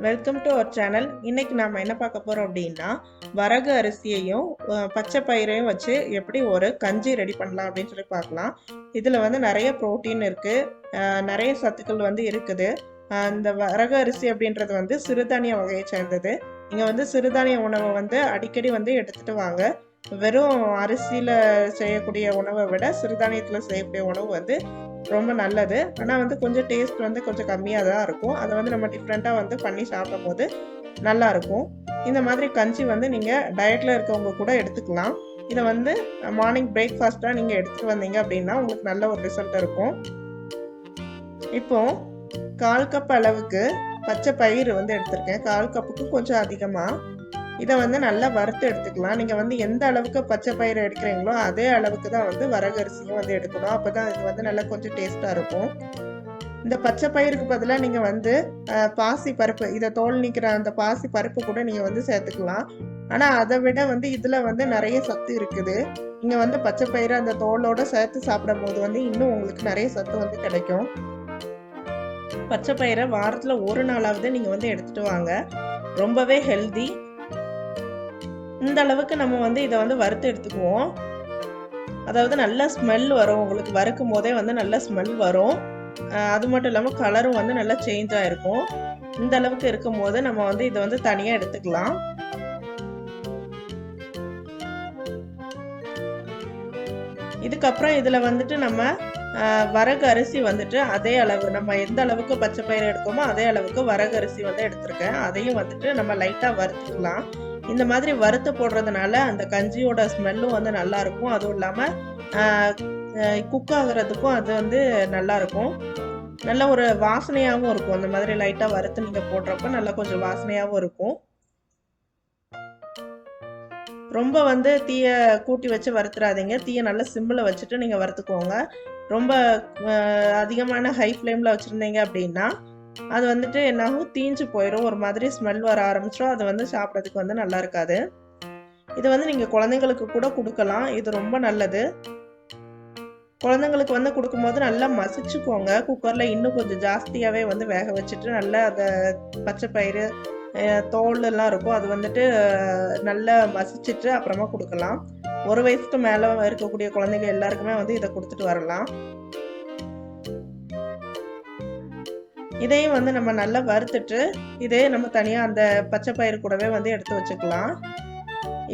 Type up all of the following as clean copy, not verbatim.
Welcome to our channel. இன்னைக்கு நாம என்ன பார்க்க போறோம் அப்படின்னா, வரகு அரிசியையும் பச்சை பயிரையும் வச்சு எப்படி ஒரு கஞ்சி ரெடி பண்ணலாம் அப்படின்னு சொல்லி பார்க்கலாம். இதுல வந்து நிறைய புரோட்டீன் இருக்கு, நிறைய சத்துக்கள் வந்து இருக்குது. இந்த வரகு அரிசி அப்படின்றது வந்து சிறுதானிய வகையை சேர்ந்தது. நீங்க வந்து சிறுதானிய உணவை வந்து அடிக்கடி வந்து எடுத்துட்டு வாங்க. வெறும் அரிசியில செய்யக்கூடிய உணவை விட சிறுதானியத்துல செய்யக்கூடிய உணவு வந்து ரொம்ப நல்லது. ஆனால் வந்து கொஞ்சம் டேஸ்ட் வந்து கொஞ்சம் கம்மியாக தான் இருக்கும். அதை வந்து நம்ம டிஃப்ரெண்ட்டாக வந்து பண்ணி சாப்பிடும் போது நல்லாயிருக்கும். இந்த மாதிரி கஞ்சி வந்து நீங்கள் டயட்டில் இருக்கவங்க கூட எடுத்துக்கலாம். இதை வந்து மார்னிங் பிரேக்ஃபாஸ்ட்டாக நீங்கள் எடுத்துகிட்டு வந்தீங்க அப்படின்னா உங்களுக்கு நல்ல ஒரு ரிசல்ட் இருக்கும். இப்போது 1/4 கப் அளவுக்கு பச்சை பயிறு வந்து எடுத்திருக்கேன். 1/4 கப்புக்கு கொஞ்சம் அதிகமாக. இதை வந்து நல்லா வறுத்து எடுத்துக்கலாம். நீங்கள் வந்து எந்த அளவுக்கு பச்சை பயிறு எடுக்கிறீங்களோ அதே அளவுக்கு தான் வந்து வரகு அரிசியும் வந்து எடுக்கணும். அப்போ தான் இது வந்து நல்லா கொஞ்சம் டேஸ்ட்டாக இருக்கும். இந்த பச்சை பயிருக்கு பதிலாக நீங்கள் வந்து பாசி பருப்பு, இதை தோல் நீக்கிற அந்த பாசி பருப்பு கூட நீங்கள் வந்து சேர்த்துக்கலாம். ஆனால் அதை விட வந்து இதில் வந்து நிறைய சத்து இருக்குது. நீங்கள் வந்து பச்சை பயிறு அந்த தோலோடு சேர்த்து சாப்பிடும் போது வந்து இன்னும் உங்களுக்கு நிறைய சத்து வந்து கிடைக்கும். பச்சை பயிரை வாரத்தில் ஒரு நாளாவது நீங்கள் வந்து எடுத்துகிட்டு வாங்க. ரொம்பவே ஹெல்தி. இந்த அளவுக்கு நம்ம வந்து இதை வந்து வறுத்து எடுத்துக்குவோம். அதாவது நல்ல ஸ்மெல் வரும். உங்களுக்கு வறுக்கும் போதே வந்து நல்ல ஸ்மெல் வரும். அது மட்டும் இல்லாமல் கலரும் வந்து நல்லா சேஞ்ச் ஆகிருக்கும். இந்த அளவுக்கு இருக்கும் போது நம்ம வந்து இதை வந்து தனியாக எடுத்துக்கலாம். இதுக்கப்புறம் இதில் வந்துட்டு நம்ம வரகு அரிசி வந்துட்டு அதே அளவு, நம்ம எந்த அளவுக்கு பச்சை பயிறு எடுக்கோமோ அதே அளவுக்கு வரகு அரிசி வந்து எடுத்திருக்கேன். அதையும் வந்துட்டு நம்ம லைட்டாக வறுத்துக்கலாம். இந்த மாதிரி வறுத்து போடுறதுனால அந்த கஞ்சியோட ஸ்மெல்லும் வந்து நல்லா இருக்கும். அதுவும் இல்லாமல் குக் ஆகுறதுக்கும் அது வந்து நல்லா இருக்கும். நல்ல ஒரு வாசனையாகவும் இருக்கும். அந்த மாதிரி லைட்டாக வறுத்து நீங்கள் போடுறப்ப நல்லா கொஞ்சம் வாசனையாகவும் இருக்கும். ரொம்ப வந்து தீயை கூட்டி வச்சு வறுத்துறாதீங்க. தீயை நல்லா சிம்மில் வச்சுட்டு நீங்கள் வறுத்துக்கோங்க. ரொம்ப அதிகமான ஹை ஃப்ளேமில் வச்சுருந்தீங்க அப்படின்னா அது வந்துட்டு என்னாகும், தீஞ்சு போயிடும். ஒரு மாதிரி ஸ்மெல் வர ஆரம்பிச்சிடும். அது வந்து சாப்பிட்றதுக்கு வந்து நல்லா இருக்காது. இது வந்து நீங்கள் குழந்தைங்களுக்கு கூட கொடுக்கலாம். இது ரொம்ப நல்லது. குழந்தைங்களுக்கு வந்து கொடுக்கும்போது நல்லா மசிச்சுக்கோங்க. குக்கரில் இன்னும் கொஞ்சம் ஜாஸ்தியாகவே வந்து வேக வச்சுட்டு நல்லா அந்த பச்சை பயிறு தோல் எல்லாம் இருக்கும், அது வந்துட்டு நல்லா மசிச்சுட்டு அப்புறமா கொடுக்கலாம். 1 வயசுக்கு மேலே இருக்கக்கூடிய குழந்தைங்க எல்லாருக்குமே வந்து இதை கொடுத்துட்டு வரலாம். இதையும் வந்து நம்ம நல்லா வறுத்துட்டு இதே நம்ம தனியாக அந்த பச்சை பயிறு கூடவே வந்து எடுத்து வச்சுக்கலாம்.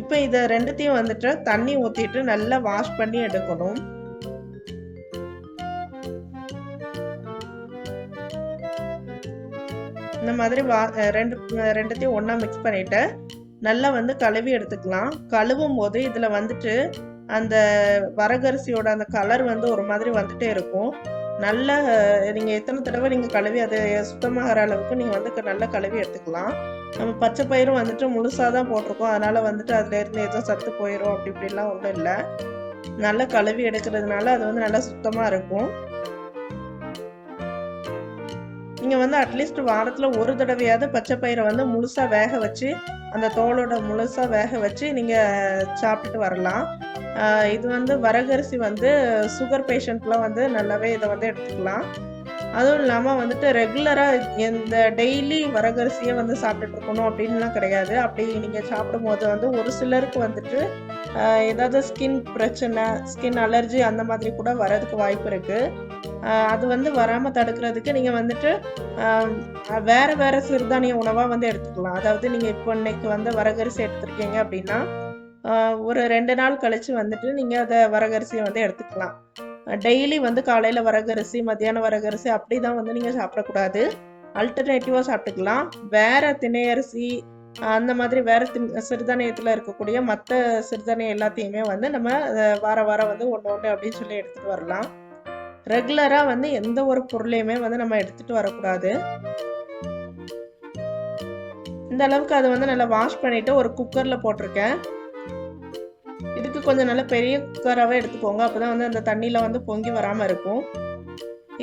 இப்போ இதை ரெண்டுத்தையும் வந்துட்டு தண்ணி ஊற்றிட்டு நல்லா வாஷ் பண்ணி எடுக்கணும். இந்த மாதிரி ரெண்டுத்தையும் ஒன்றா மிக்ஸ் பண்ணிட்டு நல்லா வந்து கழுவி எடுத்துக்கலாம். கழுவும் போது இதில் வந்துட்டு அந்த வரகரிசியோட அந்த கலர் வந்து ஒரு மாதிரி வந்துட்டே இருக்கும். நல்லா நீங்கள் எத்தனை தடவை நீங்கள் கழுவி அது சுத்தமாகிற அளவுக்கு நீங்கள் வந்து நல்லா கழுவி எடுத்துக்கலாம். நம்ம பச்சை பயிரும் வந்துட்டு முழுசாக தான் போட்டிருக்கோம். அதனால் வந்துட்டு அதுலேருந்து ஏதோ சத்து போயிடும் அப்படி இப்படிலாம் ஒன்றும் இல்லை. நல்லா கழுவி எடுக்கிறதுனால அது வந்து நல்லா சுத்தமாக இருக்கும். நீங்கள் வந்து அட்லீஸ்ட் வாரத்தில் ஒரு தடவையாவது பச்சை பயிரை வந்து முழுசாக வேக வச்சு அந்த தோலோட முழுசாக வேக வச்சு நீங்கள் சாப்பிட்டுட்டு வரலாம். இது வந்து வரகரிசி வந்து சுகர் பேஷண்ட்லாம் வந்து நல்லாவே இதை வந்து எடுத்துக்கலாம். அதுவும் இல்லாமல் வந்துட்டு ரெகுலராக இந்த டெய்லி வரகரிசியை வந்து சாப்பிட்டுட்டு இருக்கணும் அப்படின்லாம் கிடையாது. அப்படி நீங்கள் சாப்பிடும் போது வந்து ஒரு சிலருக்கு வந்துட்டு ஏதாவது ஸ்கின் பிரச்சனை, ஸ்கின் அலர்ஜி அந்த மாதிரி கூட வரதுக்கு வாய்ப்பு இருக்குது. அது வந்து வராமல் தடுக்கிறதுக்கு நீங்கள் வந்துட்டு வேறு வேறு சிறுதானிய உணவாக வந்து எடுத்துக்கலாம். அதாவது நீங்கள் இப்போ இன்னைக்கு வந்து வரகரிசி எடுத்துருக்கீங்க அப்படின்னா ஒரு 2 நாள் கழித்து வந்துட்டு நீங்கள் அதை வரகரிசியை வந்து எடுத்துக்கலாம். டெய்லி வந்து காலையில் வரகரிசி, மத்தியானம் வரகரிசி அப்படி தான் வந்து நீங்கள் சாப்பிடக்கூடாது. அல்டர்னேட்டிவாக சாப்பிட்டுக்கலாம். வேறு திணையரிசி அந்த மாதிரி வேறு சிறுதானியத்தில் இருக்கக்கூடிய மற்ற சிறுதானியம் எல்லாத்தையுமே வந்து நம்ம வாரம் வந்து ஒன்று அப்படின்னு சொல்லி எடுத்துகிட்டு வரலாம். ரெகுலராக வந்து எந்த ஒரு பொருளையுமே வந்து நம்ம எடுத்துகிட்டு வரக்கூடாது. இந்த அளவுக்கு அதை வந்து நல்லா வாஷ் பண்ணிவிட்டு ஒரு குக்கரில் போட்டிருக்கேன். இதுக்கு கொஞ்சம் நல்ல பெரிய குக்கராகவே எடுத்துக்கோங்க. அப்போ தான் வந்து அந்த தண்ணியில் வந்து பொங்கி வராமல் இருக்கும்.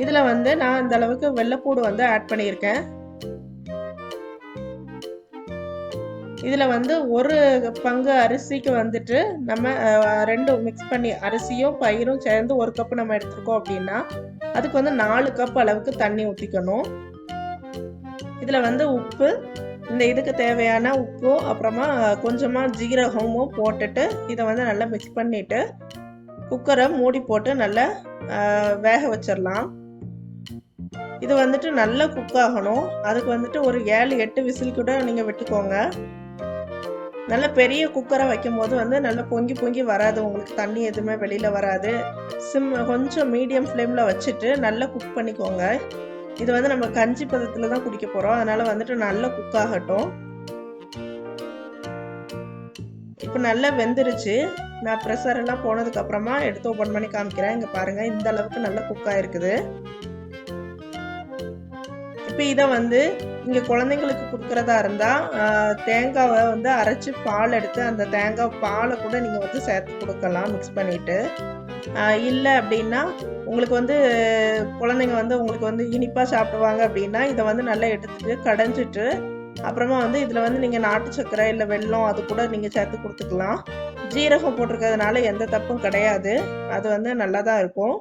இதில் வந்து நான் இந்த அளவுக்கு வெள்ளைப்பூடு வந்து ஆட் பண்ணியிருக்கேன். இதில் வந்து 1 பங்கு அரிசிக்கு வந்துட்டு நம்ம 2 மிக்ஸ் பண்ணி அரிசியும் பயிரும் சேர்ந்து 1 கப்பு நம்ம எடுத்துருக்கோம் அப்படின்னா அதுக்கு வந்து 4 கப் அளவுக்கு தண்ணி ஊற்றிக்கணும். இதில் வந்து உப்பு, இந்த இதுக்கு தேவையான உப்பு, அப்புறமா கொஞ்சமாக ஜீரகமும் போட்டுட்டு இதை வந்து நல்லா மிக்ஸ் பண்ணிவிட்டு குக்கரை மூடி போட்டு நல்லா வேக வச்சிடலாம். இது வந்துட்டு நல்லா குக் ஆகணும். அதுக்கு வந்துட்டு ஒரு 7-8 விசில் கூட நீங்கள் விட்டுக்கோங்க. நல்ல பெரிய குக்கரை வைக்கும் போது வந்து நல்லா பொங்கி பொங்கி வராது, உங்களுக்கு தண்ணி எதுவுமே வெளியில் வராது. கொஞ்சம் மீடியம் ஃப்ளேமில் வச்சுட்டு நல்லா குக் பண்ணிக்கோங்க. இது வந்து நம்ம கஞ்சி பதத்தில் தான் குடிக்க போகிறோம், அதனால் வந்துட்டு நல்லா குக் ஆகட்டும். இப்போ நல்லா வெந்துருச்சு. நான் ப்ரெஷர் எல்லாம் போனதுக்கப்புறமா எடுத்து ஓப்பன் பண்ணி காமிக்கிறேன். இங்கே பாருங்கள், இந்த அளவுக்கு நல்லா குக் ஆகிருக்குது. இப்போ இதை வந்து இங்கே குழந்தைங்களுக்கு கொடுக்குறதா இருந்தால் தேங்காவை வந்து அரைச்சி பால் எடுத்து அந்த தேங்காய் பாலை கூட நீங்கள் வந்து சேர்த்து கொடுக்கலாம் மிக்ஸ் பண்ணிவிட்டு. இல்லை அப்படின்னா உங்களுக்கு வந்து குழந்தைங்க வந்து உங்களுக்கு வந்து இனிப்பாக சாப்பிடுவாங்க அப்படின்னா இதை வந்து நல்லா எடுத்துட்டு கடைஞ்சிட்டு அப்புறமா வந்து இதில் வந்து நீங்கள் நாட்டு சர்க்கரை இல்லை வெல்லம் அது கூட நீங்கள் சேர்த்து கொடுத்துக்கலாம். ஜீரகம் போட்டிருக்கிறதுனால எந்த தப்பும் கிடையாது, அது வந்து நல்லா தான் இருக்கும்.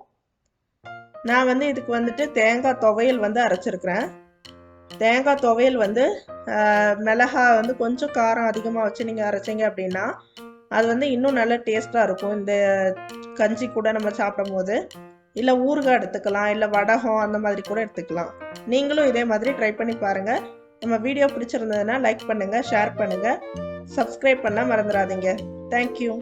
நான் வந்து இதுக்கு வந்துட்டு தேங்காய் துவையல் வந்து அரைச்சிருக்கிறேன். தேங்காய் துவையல் வந்து மிளகா வந்து கொஞ்சம் காரம் அதிகமாக வச்சு நீங்கள் அரைச்சிங்க அப்படின்னா அது வந்து இன்னும் நல்ல டேஸ்ட்டாக இருக்கும் இந்த கஞ்சி கூட நம்ம சாப்பிடும் போது. இல்லை ஊறுகாய் எடுத்துக்கலாம், இல்லை வடகம் அந்த மாதிரி கூட எடுத்துக்கலாம். நீங்களும் இதே மாதிரி ட்ரை பண்ணி பாருங்கள். நம்ம வீடியோ பிடிச்சிருந்ததுன்னா லைக் பண்ணுங்கள், ஷேர் பண்ணுங்கள், சப்ஸ்கிரைப் பண்ண மறந்துடாதீங்க. தேங்க்யூ.